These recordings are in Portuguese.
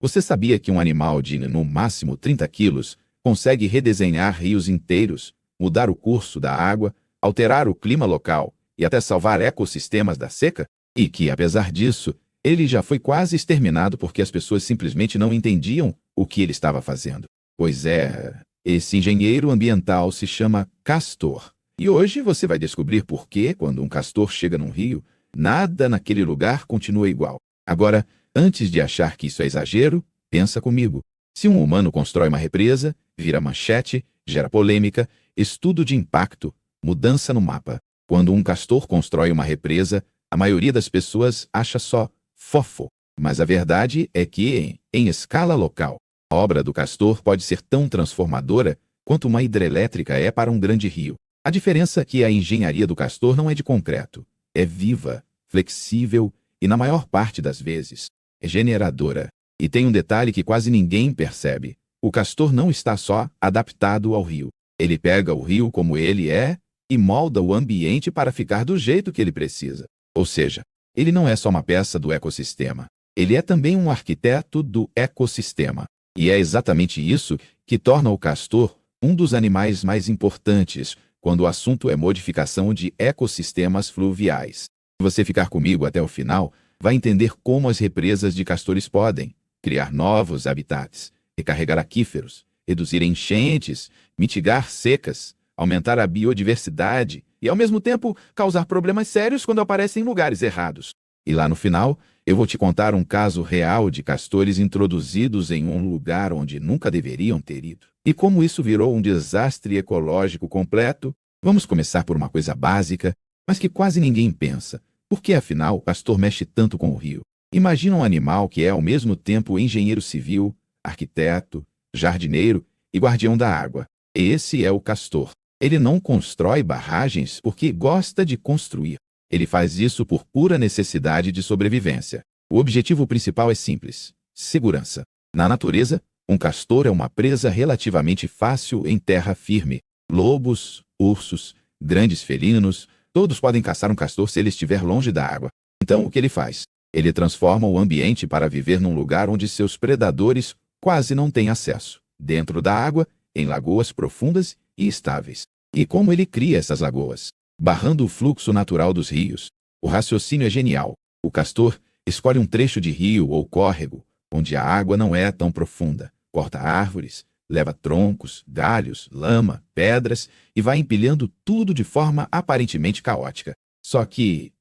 Você sabia que um animal de, no máximo, 30 quilos consegue redesenhar rios inteiros, mudar o curso da água, alterar o clima local e até salvar ecossistemas da seca? E que, apesar disso, ele já foi quase exterminado porque as pessoas simplesmente não entendiam o que ele estava fazendo. Pois é, esse engenheiro ambiental se chama castor. E hoje você vai descobrir por que, quando um castor chega num rio, nada naquele lugar continua igual. Agora, antes de achar que isso é exagero, pensa comigo. Se um humano constrói uma represa, vira manchete, gera polêmica, estudo de impacto, mudança no mapa. Quando um castor constrói uma represa, a maioria das pessoas acha só fofo. Mas a verdade é que, em escala local, a obra do castor pode ser tão transformadora quanto uma hidrelétrica é para um grande rio. A diferença é que a engenharia do castor não é de concreto. É viva, flexível e, na maior parte das vezes, é generadora. E tem um detalhe que quase ninguém percebe. O castor não está só adaptado ao rio. Ele pega o rio como ele é e molda o ambiente para ficar do jeito que ele precisa. Ou seja, ele não é só uma peça do ecossistema. Ele é também um arquiteto do ecossistema. E é exatamente isso que torna o castor um dos animais mais importantes quando o assunto é modificação de ecossistemas fluviais. Se você ficar comigo até o final, vai entender como as represas de castores podem criar novos habitats, recarregar aquíferos, reduzir enchentes, mitigar secas, aumentar a biodiversidade e, ao mesmo tempo, causar problemas sérios quando aparecem em lugares errados. E lá no final, eu vou te contar um caso real de castores introduzidos em um lugar onde nunca deveriam ter ido. E como isso virou um desastre ecológico completo. Vamos começar por uma coisa básica, mas que quase ninguém pensa. Por que, afinal, o castor mexe tanto com o rio? Imagina um animal que é, ao mesmo tempo, engenheiro civil, arquiteto, jardineiro e guardião da água. Esse é o castor. Ele não constrói barragens porque gosta de construir. Ele faz isso por pura necessidade de sobrevivência. O objetivo principal é simples: segurança. Na natureza, um castor é uma presa relativamente fácil em terra firme. Lobos, ursos, grandes felinos, todos podem caçar um castor se ele estiver longe da água. Então, o que ele faz? Ele transforma o ambiente para viver num lugar onde seus predadores quase não têm acesso. Dentro da água, em lagoas profundas e estáveis. E como ele cria essas lagoas? Barrando o fluxo natural dos rios. O raciocínio é genial. O castor escolhe um trecho de rio ou córrego, onde a água não é tão profunda. Corta árvores, leva troncos, galhos, lama, pedras e vai empilhando tudo de forma aparentemente caótica. Só que,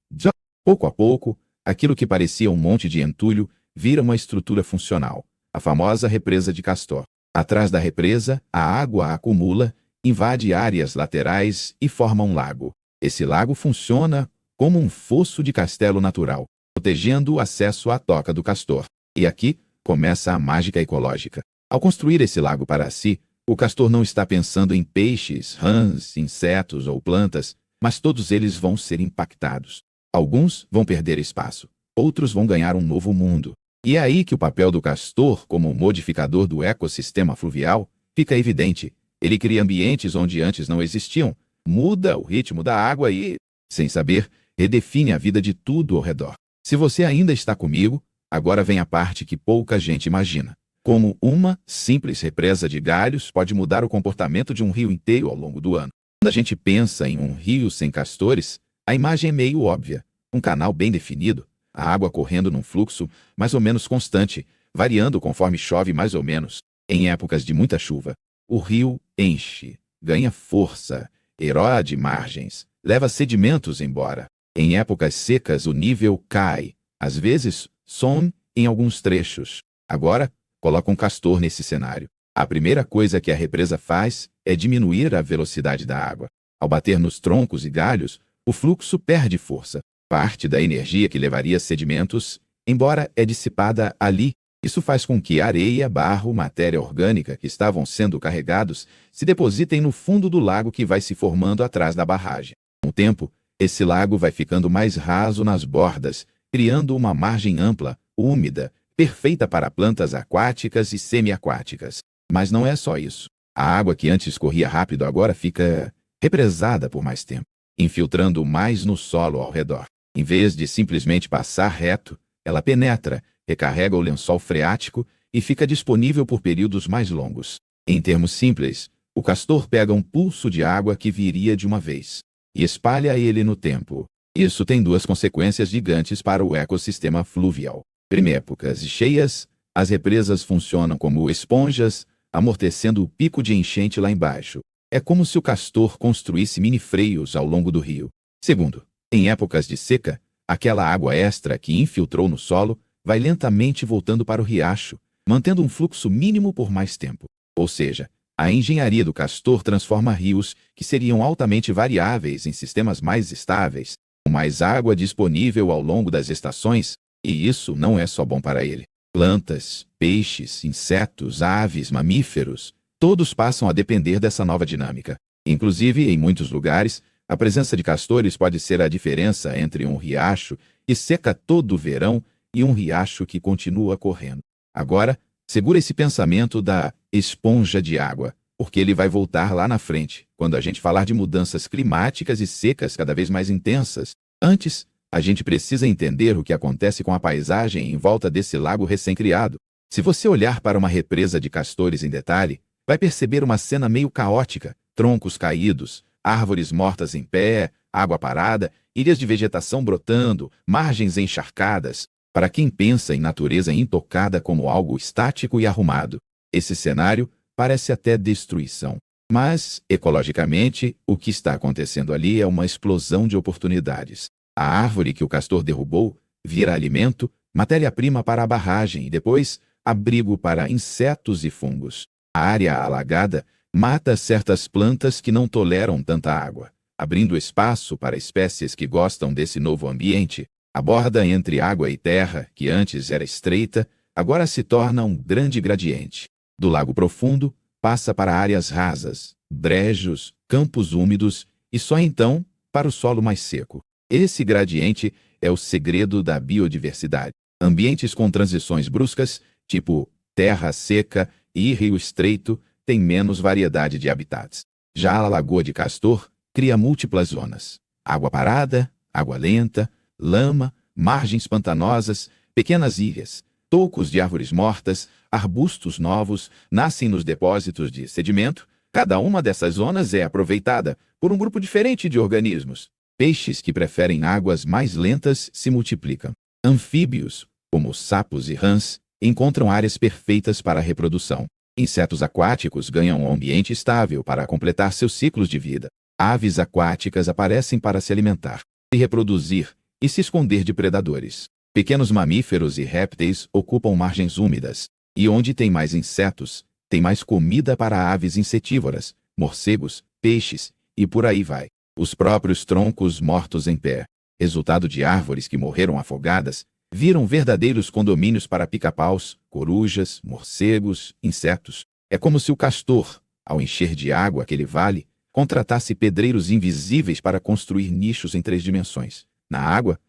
pouco a pouco, aquilo que parecia um monte de entulho vira uma estrutura funcional, a famosa represa de Castor. Atrás da represa, a água acumula, invade áreas laterais e forma um lago. Esse lago funciona como um fosso de castelo natural, protegendo o acesso à toca do castor. E aqui começa a mágica ecológica. Ao construir esse lago para si, o castor não está pensando em peixes, rãs, insetos ou plantas, mas todos eles vão ser impactados. Alguns vão perder espaço, outros vão ganhar um novo mundo. E é aí que o papel do castor como modificador do ecossistema fluvial fica evidente. Ele cria ambientes onde antes não existiam, muda o ritmo da água e, sem saber, redefine a vida de tudo ao redor. Se você ainda está comigo, agora vem a parte que pouca gente imagina. Como uma simples represa de galhos pode mudar o comportamento de um rio inteiro ao longo do ano. Quando a gente pensa em um rio sem castores, a imagem é meio óbvia. Um canal bem definido, a água correndo num fluxo mais ou menos constante, variando conforme chove mais ou menos. Em épocas de muita chuva, o rio enche, ganha força, erode margens, leva sedimentos embora. Em épocas secas, o nível cai, às vezes some em alguns trechos. Agora, coloca um castor nesse cenário. A primeira coisa que a represa faz é diminuir a velocidade da água. Ao bater nos troncos e galhos, o fluxo perde força. Parte da energia que levaria sedimentos, embora é dissipada ali. Isso faz com que areia, barro, matéria orgânica que estavam sendo carregados se depositem no fundo do lago que vai se formando atrás da barragem. Com o tempo, esse lago vai ficando mais raso nas bordas, criando uma margem ampla, úmida, perfeita para plantas aquáticas e semiaquáticas. Mas não é só isso. A água que antes corria rápido agora fica represada por mais tempo, infiltrando mais no solo ao redor. Em vez de simplesmente passar reto, ela penetra, recarrega o lençol freático e fica disponível por períodos mais longos. Em termos simples, o castor pega um pulso de água que viria de uma vez e espalha ele no tempo. Isso tem duas consequências gigantes para o ecossistema fluvial. Em épocas cheias, as represas funcionam como esponjas, amortecendo o pico de enchente lá embaixo. É como se o castor construísse mini-freios ao longo do rio. Segundo, em épocas de seca, aquela água extra que infiltrou no solo vai lentamente voltando para o riacho, mantendo um fluxo mínimo por mais tempo. Ou seja, a engenharia do castor transforma rios que seriam altamente variáveis em sistemas mais estáveis, com mais água disponível ao longo das estações, e isso não é só bom para ele. Plantas, peixes, insetos, aves, mamíferos, todos passam a depender dessa nova dinâmica. Inclusive, em muitos lugares, a presença de castores pode ser a diferença entre um riacho que seca todo o verão e um riacho que continua correndo. Agora, segura esse pensamento da esponja de água, porque ele vai voltar lá na frente, quando a gente falar de mudanças climáticas e secas cada vez mais intensas. Antes, a gente precisa entender o que acontece com a paisagem em volta desse lago recém-criado. Se você olhar para uma represa de castores em detalhe, vai perceber uma cena meio caótica: troncos caídos, árvores mortas em pé, água parada, ilhas de vegetação brotando, margens encharcadas. Para quem pensa em natureza intocada como algo estático e arrumado, esse cenário parece até destruição. Mas, ecologicamente, o que está acontecendo ali é uma explosão de oportunidades. A árvore que o castor derrubou vira alimento, matéria-prima para a barragem e depois abrigo para insetos e fungos. A área alagada mata certas plantas que não toleram tanta água, abrindo espaço para espécies que gostam desse novo ambiente. A borda entre água e terra, que antes era estreita, agora se torna um grande gradiente. Do lago profundo, passa para áreas rasas, brejos, campos úmidos e só então para o solo mais seco. Esse gradiente é o segredo da biodiversidade. Ambientes com transições bruscas, tipo terra seca e rio estreito, têm menos variedade de habitats. Já a Lagoa de Castor cria múltiplas zonas: água parada, água lenta, lama, margens pantanosas, pequenas ilhas, tocos de árvores mortas, arbustos novos nascem nos depósitos de sedimento. Cada uma dessas zonas é aproveitada por um grupo diferente de organismos. Peixes que preferem águas mais lentas se multiplicam. Anfíbios, como sapos e rãs, encontram áreas perfeitas para a reprodução. Insetos aquáticos ganham um ambiente estável para completar seus ciclos de vida. Aves aquáticas aparecem para se alimentar, se reproduzir e se esconder de predadores. Pequenos mamíferos e répteis ocupam margens úmidas, e onde tem mais insetos, tem mais comida para aves insetívoras, morcegos, peixes e por aí vai. Os próprios troncos mortos em pé, resultado de árvores que morreram afogadas, viram verdadeiros condomínios para pica-paus, corujas, morcegos, insetos. É como se o castor, ao encher de água aquele vale, contratasse pedreiros invisíveis para construir nichos em 3 dimensões: na água,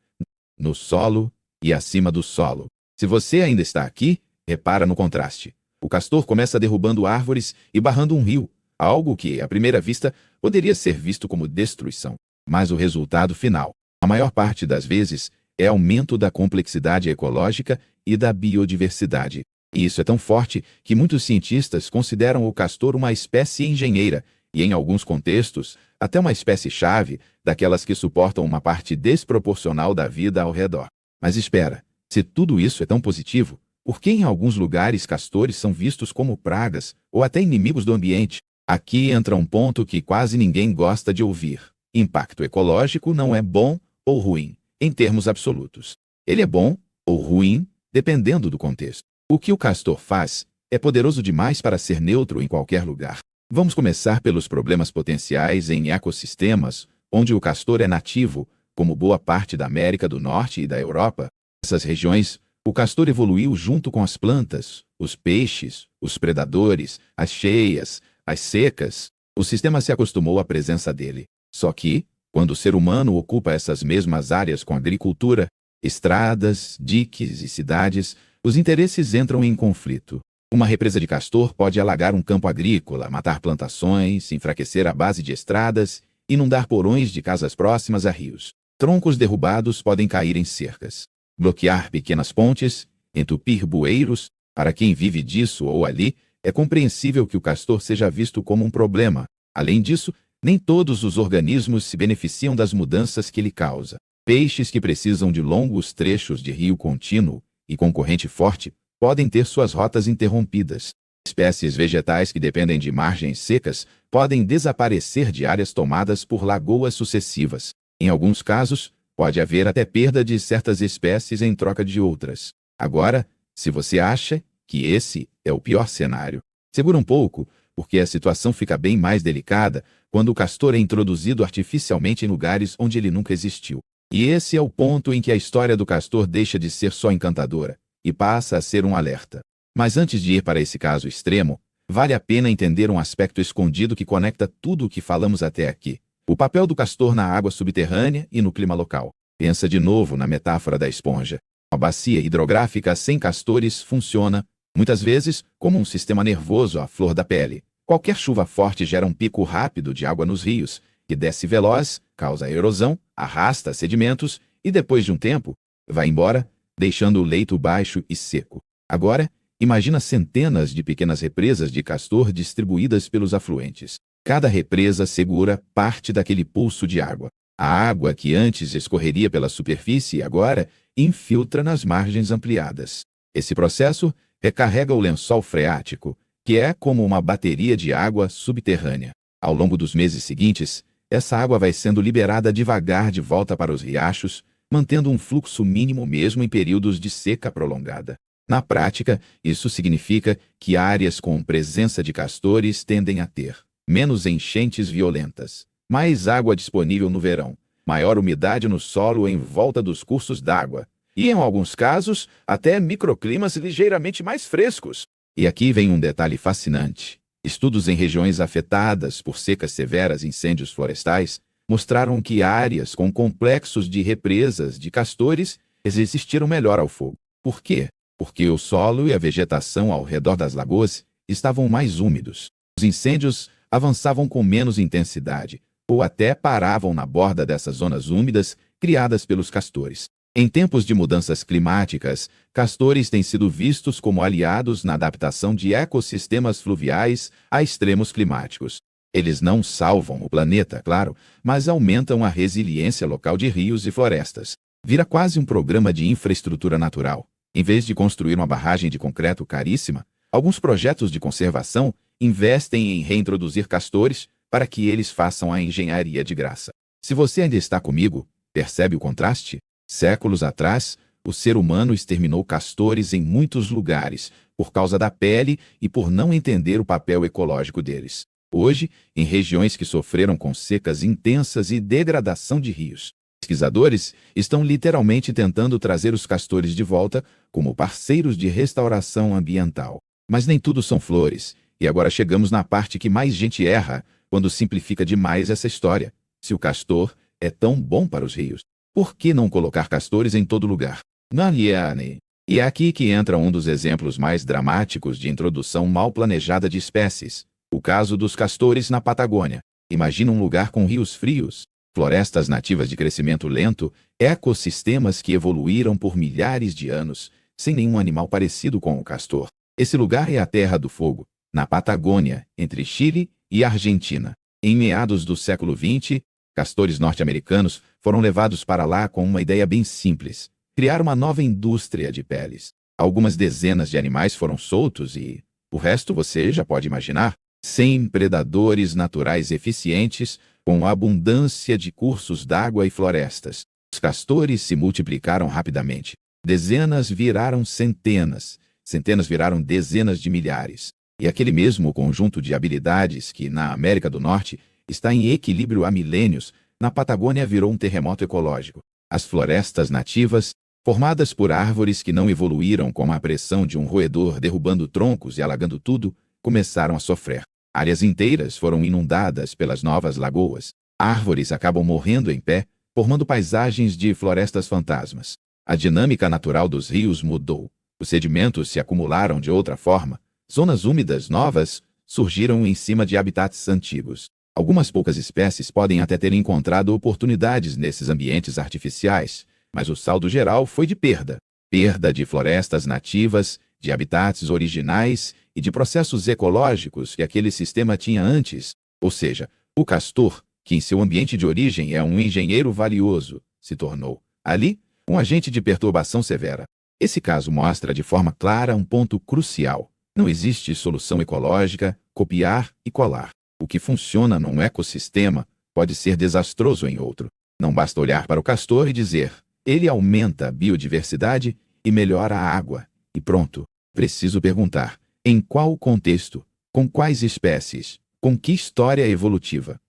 no solo e acima do solo. Se você ainda está aqui, repara no contraste. O castor começa derrubando árvores e barrando um rio, algo que, à primeira vista, poderia ser visto como destruição. Mas o resultado final, a maior parte das vezes, é aumento da complexidade ecológica e da biodiversidade. E isso é tão forte que muitos cientistas consideram o castor uma espécie engenheira e, em alguns contextos, até uma espécie-chave daquelas que suportam uma parte desproporcional da vida ao redor. Mas espera, se tudo isso é tão positivo, por que em alguns lugares castores são vistos como pragas ou até inimigos do ambiente? Aqui entra um ponto que quase ninguém gosta de ouvir. Impacto ecológico não é bom ou ruim, em termos absolutos. Ele é bom ou ruim, dependendo do contexto. O que o castor faz é poderoso demais para ser neutro em qualquer lugar. Vamos começar pelos problemas potenciais em ecossistemas onde o castor é nativo, como boa parte da América do Norte e da Europa. Nessas regiões, o castor evoluiu junto com as plantas, os peixes, os predadores, as cheias, as secas. O sistema se acostumou à presença dele. Só que, quando o ser humano ocupa essas mesmas áreas com agricultura, estradas, diques e cidades, os interesses entram em conflito. Uma represa de castor pode alagar um campo agrícola, matar plantações, enfraquecer a base de estradas, inundar porões de casas próximas a rios. Troncos derrubados podem cair em cercas, bloquear pequenas pontes, entupir bueiros Para quem vive disso ou ali, é compreensível que o castor seja visto como um problema. Além disso, nem todos os organismos se beneficiam das mudanças que ele causa. Peixes que precisam de longos trechos de rio contínuo e com corrente forte podem ter suas rotas interrompidas. Espécies vegetais que dependem de margens secas podem desaparecer de áreas tomadas por lagoas sucessivas. Em alguns casos, pode haver até perda de certas espécies em troca de outras. Agora, se você acha que esse é o pior cenário, segura um pouco, porque a situação fica bem mais delicada quando o castor é introduzido artificialmente em lugares onde ele nunca existiu. E esse é o ponto em que a história do castor deixa de ser só encantadora e passa a ser um alerta. Mas antes de ir para esse caso extremo, vale a pena entender um aspecto escondido que conecta tudo o que falamos até aqui. O papel do castor na água subterrânea e no clima local. Pensa de novo na metáfora da esponja. Uma bacia hidrográfica sem castores funciona, muitas vezes, como um sistema nervoso à flor da pele. Qualquer chuva forte gera um pico rápido de água nos rios, que desce veloz, causa erosão, arrasta sedimentos e, depois de um tempo, vai embora, deixando o leito baixo e seco. Agora, imagina centenas de pequenas represas de castor distribuídas pelos afluentes. Cada represa segura parte daquele pulso de água. A água que antes escorreria pela superfície agora infiltra nas margens ampliadas. Esse processo recarrega o lençol freático, que é como uma bateria de água subterrânea. Ao longo dos meses seguintes, essa água vai sendo liberada devagar de volta para os riachos, mantendo um fluxo mínimo mesmo em períodos de seca prolongada. Na prática, isso significa que áreas com presença de castores tendem a ter menos enchentes violentas, mais água disponível no verão, maior umidade no solo em volta dos cursos d'água e, em alguns casos, até microclimas ligeiramente mais frescos. E aqui vem um detalhe fascinante. Estudos em regiões afetadas por secas severas e incêndios florestais mostraram que áreas com complexos de represas de castores resistiram melhor ao fogo. Por quê? Porque o solo e a vegetação ao redor das lagoas estavam mais úmidos. Os incêndios avançavam com menos intensidade, ou até paravam na borda dessas zonas úmidas criadas pelos castores. Em tempos de mudanças climáticas, castores têm sido vistos como aliados na adaptação de ecossistemas fluviais a extremos climáticos. Eles não salvam o planeta, claro, mas aumentam a resiliência local de rios e florestas. Vira quase um programa de infraestrutura natural. Em vez de construir uma barragem de concreto caríssima, alguns projetos de conservação investem em reintroduzir castores para que eles façam a engenharia de graça. Se você ainda está comigo, percebe o contraste? Séculos atrás, o ser humano exterminou castores em muitos lugares por causa da pele e por não entender o papel ecológico deles. Hoje, em regiões que sofreram com secas intensas e degradação de rios, pesquisadores estão literalmente tentando trazer os castores de volta como parceiros de restauração ambiental. Mas nem tudo são flores, e agora chegamos na parte que mais gente erra quando simplifica demais essa história. Se o castor é tão bom para os rios, por que não colocar castores em todo lugar? Naliane. E é aqui que entra um dos exemplos mais dramáticos de introdução mal planejada de espécies. O caso dos castores na Patagônia. Imagina um lugar com rios frios, florestas nativas de crescimento lento, ecossistemas que evoluíram por milhares de anos, sem nenhum animal parecido com o castor. Esse lugar é a Terra do Fogo, na Patagônia, entre Chile e Argentina. Em meados do século XX, castores norte-americanos foram levados para lá com uma ideia bem simples: criar uma nova indústria de peles. Algumas dezenas de animais foram soltos e o resto você já pode imaginar. Sem predadores naturais eficientes, com abundância de cursos d'água e florestas, os castores se multiplicaram rapidamente. Dezenas viraram centenas, centenas viraram dezenas de milhares. E aquele mesmo conjunto de habilidades que, na América do Norte, está em equilíbrio há milênios, na Patagônia virou um terremoto ecológico. As florestas nativas, formadas por árvores que não evoluíram com a pressão de um roedor derrubando troncos e alagando tudo, começaram a sofrer. Áreas inteiras foram inundadas pelas novas lagoas. Árvores acabam morrendo em pé, formando paisagens de florestas fantasmas. A dinâmica natural dos rios mudou. Os sedimentos se acumularam de outra forma. Zonas úmidas novas surgiram em cima de habitats antigos. Algumas poucas espécies podem até ter encontrado oportunidades nesses ambientes artificiais, mas o saldo geral foi de perda. Perda de florestas nativas de habitats originais e de processos ecológicos que aquele sistema tinha antes. Ou seja, o castor, que em seu ambiente de origem é um engenheiro valioso, se tornou, ali, um agente de perturbação severa. Esse caso mostra de forma clara um ponto crucial. Não existe solução ecológica, copiar e colar. O que funciona num ecossistema pode ser desastroso em outro. Não basta olhar para o castor e dizer, ele aumenta a biodiversidade e melhora a água. E pronto. Preciso perguntar, em qual contexto? Com quais espécies? Com que história evolutiva?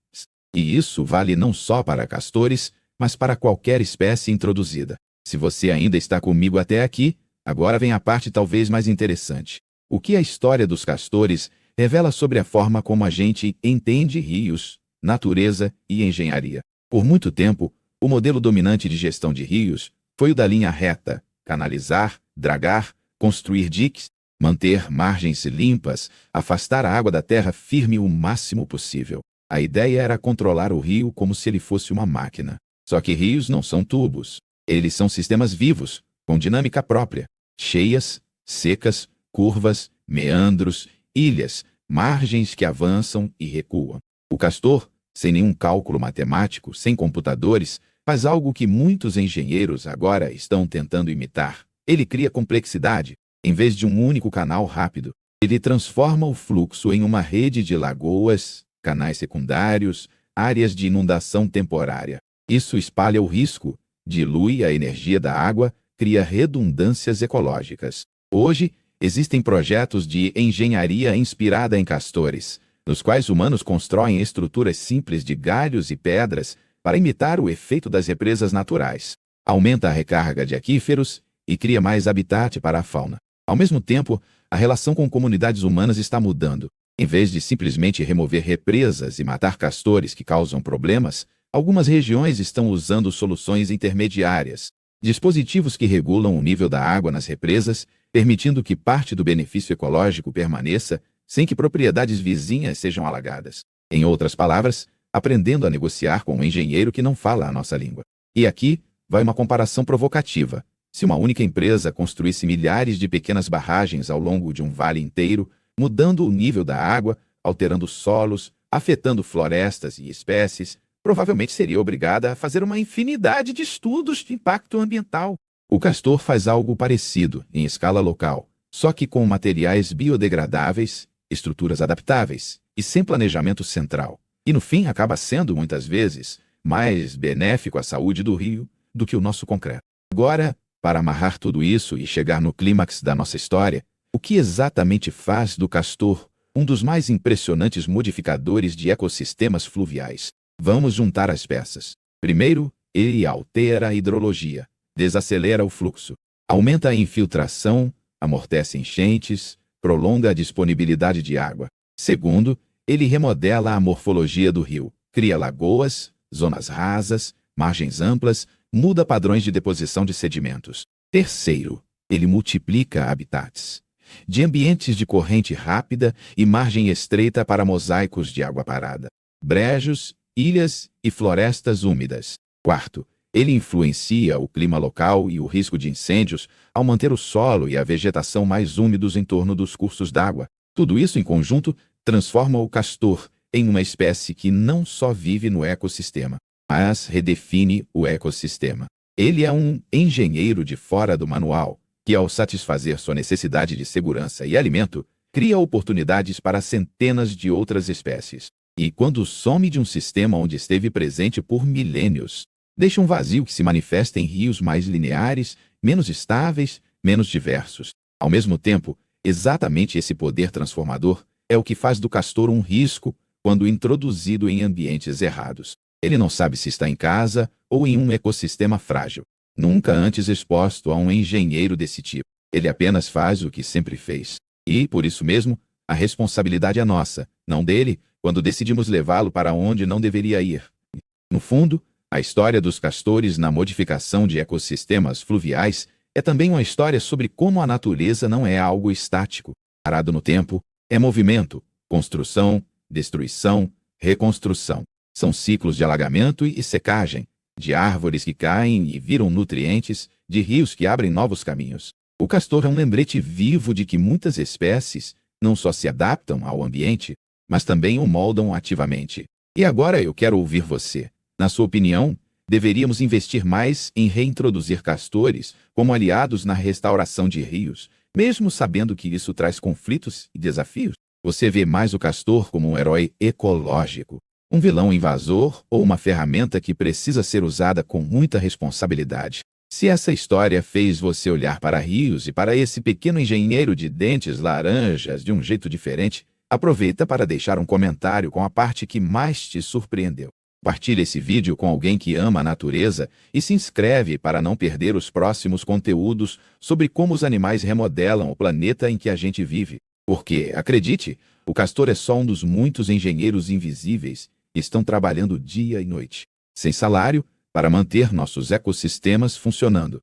E isso vale não só para castores, mas para qualquer espécie introduzida. Se você ainda está comigo até aqui, agora vem a parte talvez mais interessante. O que a história dos castores revela sobre a forma como a gente entende rios, natureza e engenharia. Por muito tempo, o modelo dominante de gestão de rios foi o da linha reta: canalizar, dragar, construir diques, manter margens limpas, afastar a água da terra firme o máximo possível. A ideia era controlar o rio como se ele fosse uma máquina. Só que rios não são tubos. Eles são sistemas vivos, com dinâmica própria. Cheias, secas, curvas, meandros, ilhas, margens que avançam e recuam. O castor, sem nenhum cálculo matemático, sem computadores, faz algo que muitos engenheiros agora estão tentando imitar. Ele cria complexidade. Em vez de um único canal rápido, ele transforma o fluxo em uma rede de lagoas, canais secundários, áreas de inundação temporária. Isso espalha o risco, dilui a energia da água, cria redundâncias ecológicas. Hoje, existem projetos de engenharia inspirada em castores, nos quais humanos constroem estruturas simples de galhos e pedras para imitar o efeito das represas naturais. Aumenta a recarga de aquíferos e cria mais habitat para a fauna. Ao mesmo tempo, a relação com comunidades humanas está mudando. Em vez de simplesmente remover represas e matar castores que causam problemas, algumas regiões estão usando soluções intermediárias, dispositivos que regulam o nível da água nas represas, permitindo que parte do benefício ecológico permaneça sem que propriedades vizinhas sejam alagadas. Em outras palavras, aprendendo a negociar com um engenheiro que não fala a nossa língua. E aqui vai uma comparação provocativa. Se uma única empresa construísse milhares de pequenas barragens ao longo de um vale inteiro, mudando o nível da água, alterando solos, afetando florestas e espécies, provavelmente seria obrigada a fazer uma infinidade de estudos de impacto ambiental. O castor faz algo parecido, em escala local, só que com materiais biodegradáveis, estruturas adaptáveis e sem planejamento central. E no fim acaba sendo, muitas vezes, mais benéfico à saúde do rio do que o nosso concreto. Agora, para amarrar tudo isso e chegar no clímax da nossa história, o que exatamente faz do castor um dos mais impressionantes modificadores de ecossistemas fluviais? Vamos juntar as peças. Primeiro, ele altera a hidrologia, desacelera o fluxo, aumenta a infiltração, amortece enchentes, prolonga a disponibilidade de água. Segundo, ele remodela a morfologia do rio, cria lagoas, zonas rasas, margens amplas, muda padrões de deposição de sedimentos. Terceiro, ele multiplica habitats, de ambientes de corrente rápida e margem estreita para mosaicos de água parada, brejos, ilhas e florestas úmidas. Quarto, ele influencia o clima local e o risco de incêndios ao manter o solo e a vegetação mais úmidos em torno dos cursos d'água. Tudo isso em conjunto transforma o castor em uma espécie que não só vive no ecossistema, mas redefine o ecossistema. Ele é um engenheiro de fora do manual, que ao satisfazer sua necessidade de segurança e alimento, cria oportunidades para centenas de outras espécies. E quando some de um sistema onde esteve presente por milênios, deixa um vazio que se manifesta em rios mais lineares, menos estáveis, menos diversos. Ao mesmo tempo, exatamente esse poder transformador é o que faz do castor um risco quando introduzido em ambientes errados. Ele não sabe se está em casa ou em um ecossistema frágil, nunca antes exposto a um engenheiro desse tipo. Ele apenas faz o que sempre fez. E, por isso mesmo, a responsabilidade é nossa, não dele, quando decidimos levá-lo para onde não deveria ir. No fundo, a história dos castores na modificação de ecossistemas fluviais é também uma história sobre como a natureza não é algo estático, parado no tempo, é movimento, construção, destruição, reconstrução. São ciclos de alagamento e secagem, de árvores que caem e viram nutrientes, de rios que abrem novos caminhos. O castor é um lembrete vivo de que muitas espécies não só se adaptam ao ambiente, mas também o moldam ativamente. E agora eu quero ouvir você. Na sua opinião, deveríamos investir mais em reintroduzir castores como aliados na restauração de rios, mesmo sabendo que isso traz conflitos e desafios? Você vê mais o castor como um herói ecológico, um vilão invasor ou uma ferramenta que precisa ser usada com muita responsabilidade? Se essa história fez você olhar para rios e para esse pequeno engenheiro de dentes laranjas de um jeito diferente, aproveita para deixar um comentário com a parte que mais te surpreendeu. Compartilhe esse vídeo com alguém que ama a natureza e se inscreve para não perder os próximos conteúdos sobre como os animais remodelam o planeta em que a gente vive. Porque, acredite, o castor é só um dos muitos engenheiros invisíveis que estão trabalhando dia e noite, sem salário, para manter nossos ecossistemas funcionando.